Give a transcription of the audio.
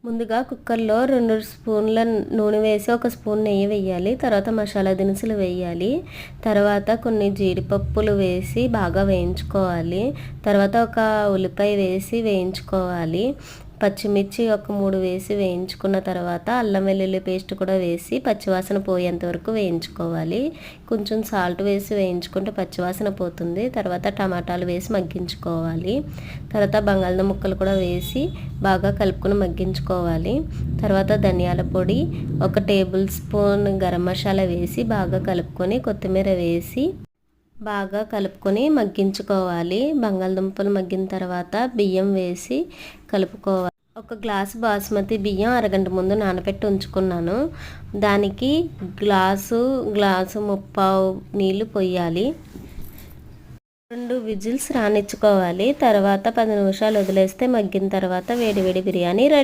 ముందుగా కుక్కర్లో 2 స్పూన్ల నూనె వేసి 1 స్పూన్ నెయ్యి వేయాలి. తర్వాత మసాలా దినుసులు వేయాలి. తర్వాత కొన్ని జీడిపప్పులు వేసి బాగా వేయించుకోవాలి. తర్వాత ఒక ఉల్లిపాయ వేసి వేయించుకోవాలి. పచ్చిమిర్చి ఒక 3 వేసి వేయించుకున్న తర్వాత అల్లం వెల్లుల్లి పేస్ట్ కూడా వేసి పచ్చివాసన పోయేంత వరకు వేయించుకోవాలి. కొంచెం సాల్ట్ వేసి వేయించుకుంటే పచ్చివాసన పోతుంది. తర్వాత టమాటాలు వేసి మగ్గించుకోవాలి. తర్వాత బంగాళదుంప ముక్కలు కూడా వేసి బాగా కలుపుకొని మగ్గించుకోవాలి. తర్వాత ధనియాల పొడి 1 టేబుల్ స్పూన్ గరం మసాలా వేసి బాగా కలుపుకొని కొత్తిమీర వేసి బాగా కలుపుకొని మగ్గించుకోవాలి. బంగాళదుంపలు మగ్గిన తర్వాత బియ్యం వేసి కలుపుకోవాలి. 1 గ్లాసు బాస్మతి బియ్యం అరగంట ముందు నానబెట్టి ఉంచుకున్నాను. దానికి గ్లాసు ముప్పావు నీళ్లు పొయ్యాలి. 2 విజిల్స్ రానిచ్చుకోవాలి. తర్వాత 10 నిమిషాలు వదిలేస్తే మగ్గిన తర్వాత వేడి వేడి బిర్యానీ రెడీ.